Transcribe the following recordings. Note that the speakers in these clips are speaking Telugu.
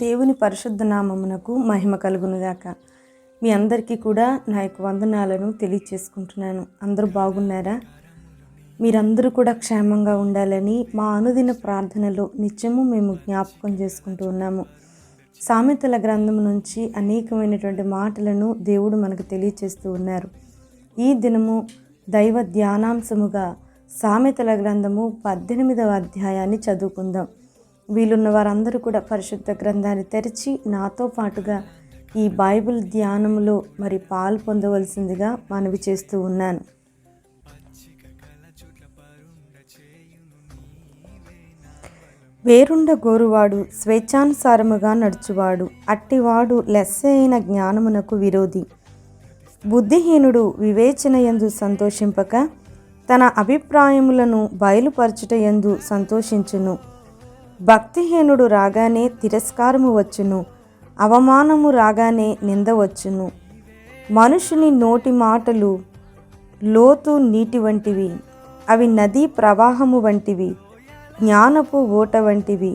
దేవుని పరిశుద్ధ నామమునకు మహిమ కలుగునుగాక. మీ అందరికీ కూడా నా యొక్క వందనాలను తెలియచేసుకుంటున్నాను. అందరూ బాగున్నారా? మీరందరూ కూడా క్షేమంగా ఉండాలని మా అనుదిన ప్రార్థనలో నిత్యము మేము జ్ఞాపకం చేసుకుంటూ ఉన్నాము. సామెతల గ్రంథం నుంచి అనేకమైనటువంటి మాటలను దేవుడు మనకు తెలియచేస్తూ ఉన్నారు. ఈ దినము దైవ ధ్యానాంశముగా సామెతల గ్రంథము 18వ అధ్యాయాన్ని చదువుకుందాం. వీలున్న వారందరూ కూడా పరిశుద్ధ గ్రంథాన్ని తెరిచి నాతో పాటుగా ఈ బైబిల్ ధ్యానములో పాలు పొందవలసిందిగా మనవి చేస్తూ ఉన్నాను. వేరుండ గోరువాడు స్వేచ్ఛానుసారముగా నడుచువాడు, అట్టివాడు లెస్సైన జ్ఞానమునకు విరోధి. బుద్ధిహీనుడు వివేచనయందు సంతోషింపక తన అభిప్రాయములను బయలుపరచుటయందు సంతోషించును. భక్తిహీనుడు రాగానే తిరస్కారము వచ్చును, అవమానము రాగానే నింద వచ్చును. మనుషుని నోటి మాటలు లోతు నీటి వంటివి, అవి నదీ ప్రవాహము వంటివి, జ్ఞానపు ఓట వంటివి.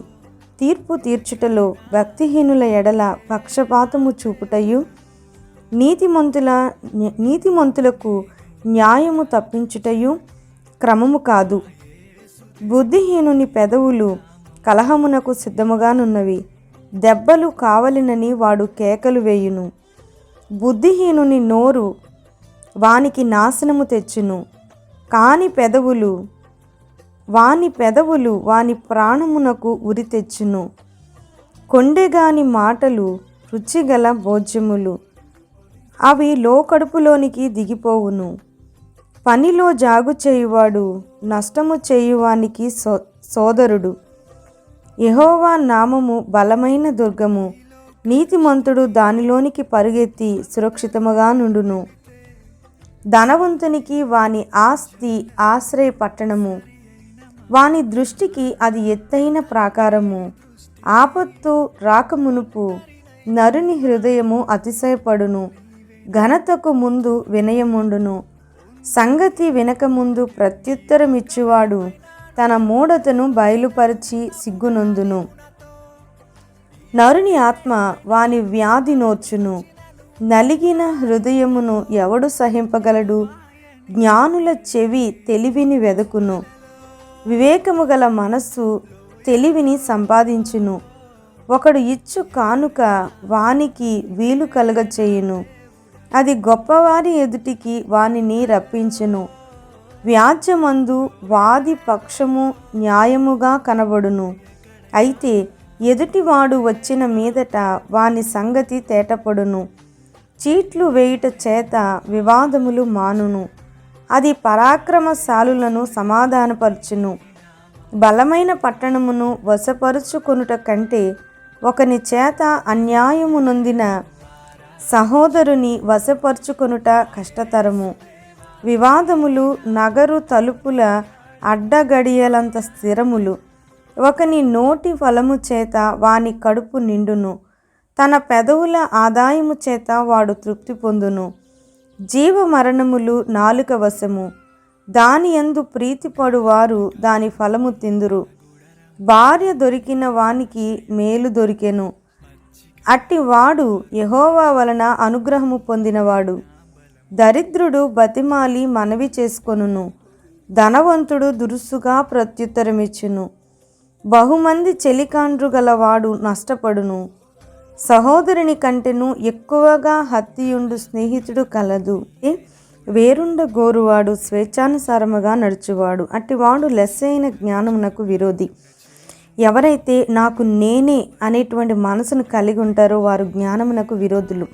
తీర్పు తీర్చుటలో భక్తిహీనుల ఎడల పక్షపాతము చూపుటయు, నీతిమంతులకు న్యాయము తప్పించుటయు క్రమము కాదు. బుద్ధిహీనుని పెదవులు కలహమునకు సిద్ధముగానున్నవి, దెబ్బలు కావలెనని వాడు కేకలు వేయును. బుద్ధిహీనుని నోరు వానికి నాశనము తెచ్చును, కాని పెదవులు వాని ప్రాణమునకు ఉరి తెచ్చును. కొండెగాని మాటలు రుచిగల భోజ్యములు, అవి లోకడుపులోనికి దిగిపోవును. పనిలో జాగు చేయువాడు నష్టము చేయువానికి సోదరుడు. యెహోవా నామము బలమైన దుర్గము, నీతిమంతుడు దానిలోనికి పరుగెత్తి సురక్షితముగా నుండును. ధనవంతునికి వాని ఆస్తి ఆశ్రయ పట్టణము, వాని దృష్టికి అది ఎత్తైన ప్రాకారము. ఆపత్తు రాకమునుపు నరుని హృదయము అతిశయపడును, ఘనతకు ముందు వినయముండును. సంగతి వినకముందు ప్రత్యుత్తరమిచ్చువాడు తన మూఢతను బయలుపరిచి సిగ్గునొందును. నరుని ఆత్మ వాని వ్యాధి నోర్చును, నలిగిన హృదయమును ఎవడు సహింపగలడు? జ్ఞానుల చెవి తెలివిని వెదకును, వివేకము గల మనస్సు తెలివిని సంపాదించును. ఒకడు ఇచ్చు కానుక వానికి వీలు కలుగచేయును, అది గొప్పవారి ఎదుటికి వానిని రప్పించును. వ్యాజ్యమందు వాది పక్షము న్యాయముగా కనబడును, అయితే ఎదుటివాడు వచ్చిన మీదట వాని సంగతి తేటపడును. చీట్లు వేయుట చేత వివాదములు మానును, అది పరాక్రమశాలులను సమాధానపరచును. బలమైన పట్టణమును వశపరుచుకొనుట కంటే ఒకని చేత అన్యాయము నొందిన సహోదరుని వశపరుచుకొనుట కష్టతరము. వివాదములు నగరు తలుపుల అడ్డగడియలంత స్థిరములు. ఒకని నోటి ఫలము చేత వాని కడుపు నిండును, తన పెదవుల ఆదాయము చేత వాడు తృప్తి పొందును. జీవ మరణములు నాలుక వశము, దాని యందు ప్రీతిపడువారు దాని ఫలము తిందురు. భార్య దొరికిన వానికి మేలు దొరికెను, అట్టివాడు యెహోవా వలన అనుగ్రహము పొందినవాడు. దరిద్రుడు బతిమాలి మనవి చేసుకొనును, ధనవంతుడు దురుసుగా ప్రత్యుత్తరమిచ్చును. బహుమంది చెలికాండ్రు గలవాడు నష్టపడును, సహోదరుని కంటెను ఎక్కువగా హత్తియుండు స్నేహితుడు కలదు. వేరుండ గోరువాడు స్వేచ్ఛానుసారముగా నడుచువాడు, అట్టివాడు లెస్సైన జ్ఞానమునకు విరోధి. ఎవరైతే నాకు నేనే అనేటువంటి మనసును కలిగి ఉంటారో వారు జ్ఞానమునకు విరోధులు.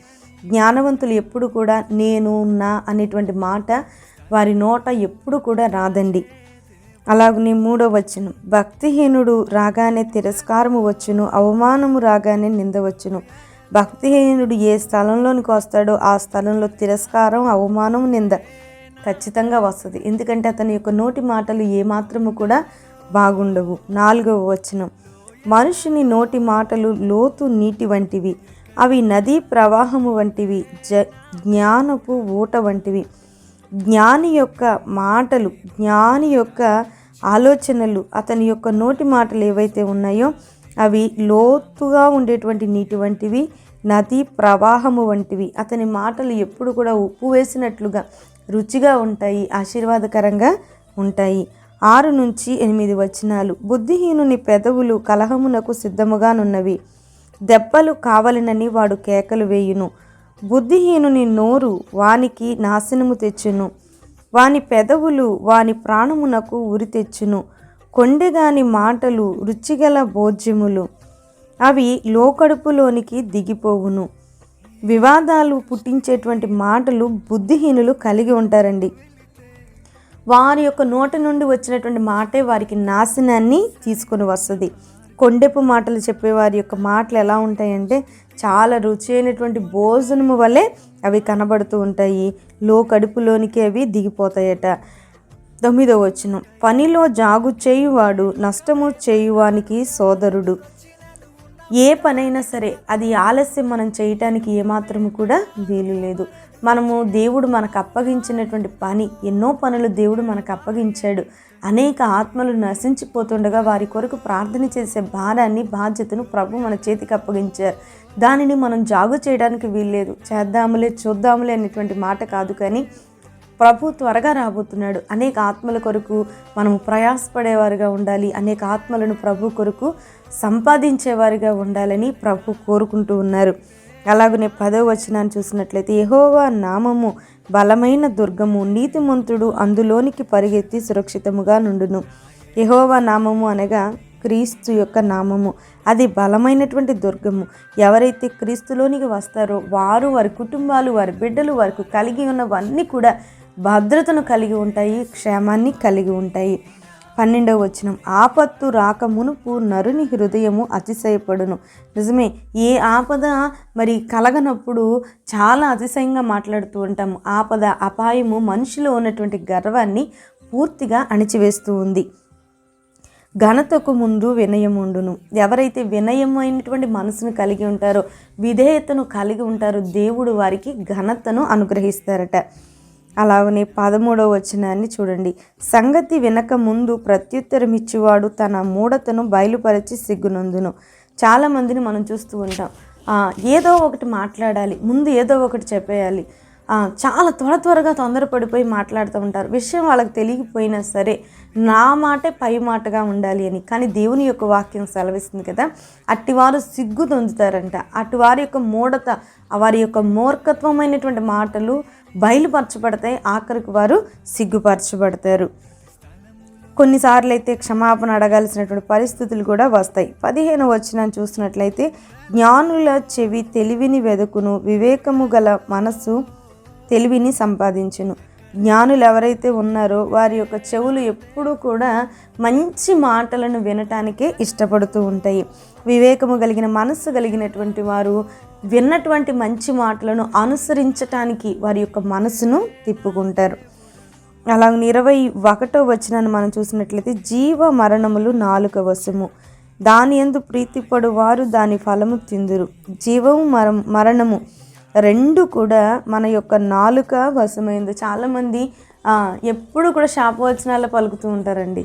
జ్ఞానవంతులు ఎప్పుడు కూడా నేను నా అనేటువంటి మాట వారి నోట ఎప్పుడు కూడా రాదండి. అలాగనే 3వ వచనం, భక్తిహీనుడు రాగానే తిరస్కారము వచ్చును, అవమానము రాగానే నింద వచ్చును. భక్తిహీనుడు ఏ స్థలంలోనికి వస్తాడో ఆ స్థలంలో తిరస్కారం, అవమానం, నింద ఖచ్చితంగా వస్తుంది. ఎందుకంటే అతని యొక్క నోటి మాటలు ఏమాత్రము కూడా బాగుండవు. 4వ వచనం, మనుషుని నోటి మాటలు లోతు నీటి వంటివి, అవి నదీ ప్రవాహము వంటివి, జ్ఞానపు ఊట వంటివి. జ్ఞాని యొక్క మాటలు, జ్ఞాని యొక్క ఆలోచనలు, అతని యొక్క నోటి మాటలు ఏవైతే ఉన్నాయో అవి లోతుగా ఉండేటువంటి నీటి వంటివి, నది ప్రవాహము వంటివి. అతని మాటలు ఎప్పుడు కూడా ఉప్పు వేసినట్లుగా రుచిగా ఉంటాయి, ఆశీర్వాదకరంగా ఉంటాయి. 6-8 వచనాలు. బుద్ధిహీనుని పెదవులు కలహమునకు సిద్ధముగానున్నవి, దెబ్బలు కావలనని వాడు కేకలు వేయును. బుద్ధిహీనుని నోరు వానికి నాశనము తెచ్చును, వాని పెదవులు వాని ప్రాణమునకు ఉరి తెచ్చును. కొండెగాని మాటలు రుచిగల భోజ్యములు, అవి లోకడుపులోనికి దిగిపోవును. వివాదాలు పుట్టించేటువంటి మాటలు బుద్ధిహీనులు కలిగి ఉంటారండి. వారి యొక్క నోటి నుండి వచ్చినటువంటి మాటే వారికి నాశనాన్ని తీసుకొని వస్తుంది. కొండెపు మాటలు చెప్పేవారి యొక్క మాటలు ఎలా ఉంటాయంటే చాలా రుచి అయినటువంటి భోజనము వలె అవి కనబడుతూ ఉంటాయి, కడుపులోనికి అవి దిగిపోతాయట. 9వ వచనం. పనిలో జాగు చేయువాడు నష్టము చేయువానికి సోదరుడు. ఏ పనైనా సరే అది ఆలస్యం మనం చేయటానికి ఏమాత్రము కూడా వీలు లేదు. దేవుడు మనకు అప్పగించినటువంటి పని, ఎన్నో పనులు దేవుడు మనకు అప్పగించాడు. అనేక ఆత్మలు నశించిపోతుండగా వారి కొరకు ప్రార్థన చేసే భారాన్ని, బాధ్యతను ప్రభు మన చేతికి అప్పగించారు. దానిని మనం జాగు చేయడానికి వీల్లేదు. చేద్దాములే చూద్దాములే అనేటువంటి మాట కాదు, కానీ ప్రభు త్వరగా రాబోతున్నాడు. అనేక ఆత్మల కొరకు మనము ప్రయాసపడేవారుగా ఉండాలి. అనేక ఆత్మలను ప్రభు కొరకు సంపాదించేవారుగా ఉండాలని ప్రభు కోరుకుంటూ ఉన్నారు. అలాగనే 10వ వచనాన్ని చూసినట్లయితే, యెహోవా నామము బలమైన దుర్గము, నీతిమంతుడు అందులోనికి పరిగెత్తి సురక్షితముగా నుండును. యెహోవా నామము అనగా క్రీస్తు యొక్క నామము, అది బలమైనటువంటి దుర్గము. ఎవరైతే క్రీస్తులోనికి వస్తారో వారు, వారి కుటుంబాలు, వారి బిడ్డలు, వారికి కలిగి ఉన్నవన్నీ కూడా భద్రతను కలిగి ఉంటాయి, క్షేమాన్ని కలిగి ఉంటాయి. 12వ వచనం. ఆపత్తు రాక మునుపు నరుని హృదయము అతిశయపడును. నిజమే, ఏ ఆపద కలగనప్పుడు చాలా అతిశయంగా మాట్లాడుతూ ఉంటాము. ఆపద, అపాయము మనిషిలో ఉన్నటువంటి గర్వాన్ని పూర్తిగా అణిచివేస్తూ ఉంది. ఘనతకు ముందు వినయం ఉండును. ఎవరైతే వినయమైనటువంటి మనసును కలిగి ఉంటారో, విధేయతను కలిగి ఉంటారో, దేవుడు వారికి ఘనతను అనుగ్రహిస్తారట. అలాగనే 13వ వచనాన్ని చూడండి. సంగతి వినక ముందు ప్రత్యుత్తరం ఇచ్చేవాడు తన మూఢతను బయలుపరిచి సిగ్గునందును. చాలామందిని మనం చూస్తూ ఉంటాం, ఏదో ఒకటి మాట్లాడాలి, ముందు ఏదో ఒకటి చెప్పేయాలి, చాలా త్వరగా తొందరపడిపోయి మాట్లాడుతూ ఉంటారు. విషయం వాళ్ళకి తెలియకపోయినా సరే నా మాటే పై మాటగా ఉండాలి అని. కానీ దేవుని యొక్క వాక్యం సెలవిస్తుంది కదా, అట్టివారు సిగ్గు పొందుతారంట. అటువారి యొక్క మూఢత, వారి యొక్క మూర్ఖత్వమైనటువంటి మాటలు బయలుపరచబడతాయి, ఆఖరికి వారు సిగ్గుపరచబడతారు. కొన్నిసార్లు అయితే క్షమాపణ అడగాల్సినటువంటి పరిస్థితులు కూడా వస్తాయి. 15వ వచనాన్ని చూసినట్లయితే, జ్ఞానుల చెవి తెలివిని వెదుకును, వివేకము గల మనస్సు తెలివిని సంపాదించును. జ్ఞానులు ఎవరైతే ఉన్నారో వారి యొక్క చెవులు ఎప్పుడూ కూడా మంచి మాటలను వినటానికే ఇష్టపడుతూ ఉంటాయి. వివేకము కలిగిన మనస్సు కలిగినటువంటి వారు విన్నటువంటి మంచి మాటలను అనుసరించటానికి వారి యొక్క మనసును తిప్పుకుంటారు. అలాగే 21వ వచనాన్ని మనం చూసినట్లయితే, జీవ మరణములు నాలుక వశము, దాని యందు ప్రీతిపడు వారు దాని ఫలము తిందురు. జీవము మరణము రెండు కూడా మన యొక్క నాలుక వశమైంది. చాలామంది ఎప్పుడు కూడా శాపవచనాలు పలుకుతూ ఉంటారండి.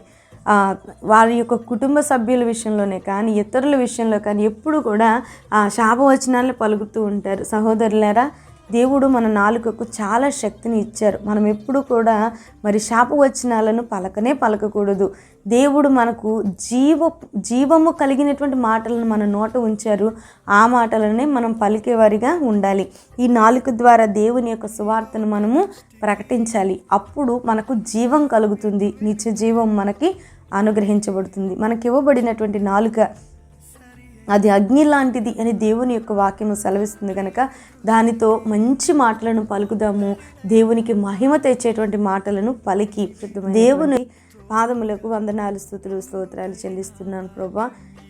వారి యొక్క కుటుంబ సభ్యుల విషయంలోనే కానీ ఇతరుల విషయంలో కానీ ఎప్పుడు కూడా శాపవచనాలు పలుకుతూ ఉంటారు. సహోదరులారా, దేవుడు మన నాలుకకు చాలా శక్తిని ఇచ్చారు. మనం ఎప్పుడు కూడా శాపవచనాలను పలకకూడదు. దేవుడు మనకు జీవము కలిగినటువంటి మాటలను మన నోట ఉంచారు. ఆ మాటలనే మనం పలికేవారిగా ఉండాలి. ఈ నాలుక ద్వారా దేవుని యొక్క సువార్తను మనము ప్రకటించాలి. అప్పుడు మనకు జీవం కలుగుతుంది, నిత్య జీవం మనకి అనుగ్రహించబడుతుంది. మనకి ఇవ్వబడినటువంటి నాలుక అది అగ్ని లాంటిది అని దేవుని యొక్క వాక్యము సెలవిస్తుంది కనుక దానితో మంచి మాటలను పలుకుదాము. దేవునికి మహిమ తెచ్చేటువంటి మాటలను పలికి దేవుని పాదములకు వందనాలు, స్తుతులు, స్తోత్రాలు చెల్లిస్తున్నాను ప్రభువా.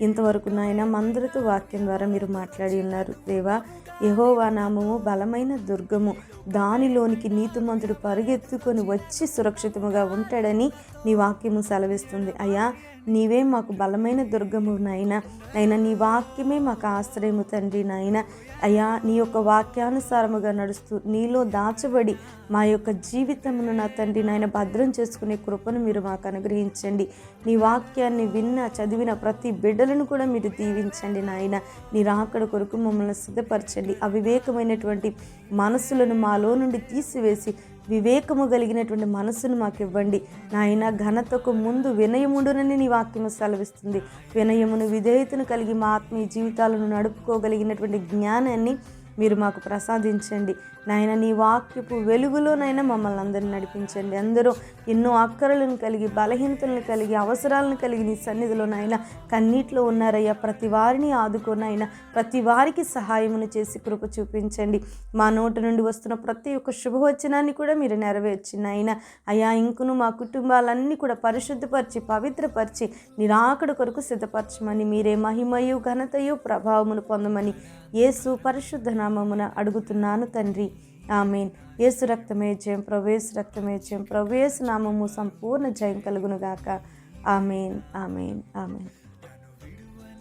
ఇంతవరకు నాయన మందరితో వాక్యం ద్వారా మీరు మాట్లాడి ఉన్నారు దేవా. యెహోవా నామము బలమైన దుర్గము, దానిలోనికి నీతిమంతుడు పరిగెత్తుకొని వచ్చి సురక్షితముగా ఉంటాడని నీ వాక్యము సెలవిస్తుంది. అయ్యా, నీవే మాకు బలమైన దుర్గము నాయన. అయినా నీ వాక్యమే మాకు ఆశ్రయము తండ్రి నాయన. అయ్యా, నీ యొక్క వాక్యానుసారముగా నడుస్తూ నీలో దాచబడి మా యొక్క జీవితమును నా తండ్రి నాయన భద్రం చేసుకునే కృపను మీరు మాకు అనుగ్రహించండి. నీ వాక్యాన్ని చదివిన ప్రతి బిడ్డలను కూడా మీరు దీవించండి నాయన. నీ రాకడ కొరకు మమ్మల్ని సిద్ధపరచండి. అవివేకమైనటువంటి మనస్సులను మాలో నుండి తీసివేసి వివేకము కలిగినటువంటి మనస్సును మాకు ఇవ్వండి నాయన. ఘనతకు ముందు వినయముండునని నీ వాక్యము సెలవిస్తుంది. వినయమును విధేయతను కలిగి మా ఆత్మీయ జీవితాలను నడుపుకోగలిగినటువంటి జ్ఞానాన్ని మీరు మాకు ప్రసాదించండి నాయన. నీ వాక్యపు వెలుగులోనైనా మమ్మల్ని అందరినీ నడిపించండి. అందరూ ఎన్నో అక్కరలను కలిగి, బలహీనతలను కలిగి, అవసరాలను కలిగి నీ సన్నిధిలోనైనా కన్నీటిలో ఉన్నారయ్యా. ప్రతి వారిని ఆదుకోనైనా, ప్రతి వారికి సహాయమును చేసి కృప చూపించండి. మా నోటి నుండి వస్తున్న ప్రతి ఒక్క శుభవచనాన్ని కూడా మీరు నెరవేర్చినైనా అయ్యా. ఇంకను మా కుటుంబాలన్నీ కూడా పరిశుద్ధపరిచి, పవిత్రపరిచి నీ రాకడ కొరకు సిద్ధపరచమని, మీరే మహిమయు ఘనతయు ప్రభావమును పొందమని యేసు పరిశుద్ధ నామమున అడుగుతున్నాను తండ్రి. ఆమేన్. యేసు రక్తమే జయం, ప్రవేశ రక్తమే జయం, ప్రవేశ నామము సంపూర్ణ జయం కలుగునుగాక. ఆమేన్, ఆమేన్, ఆమేన్.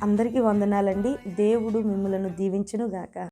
అందరికీ వందనాలండి. దేవుడు మిమ్మలను దీవించునుగాక.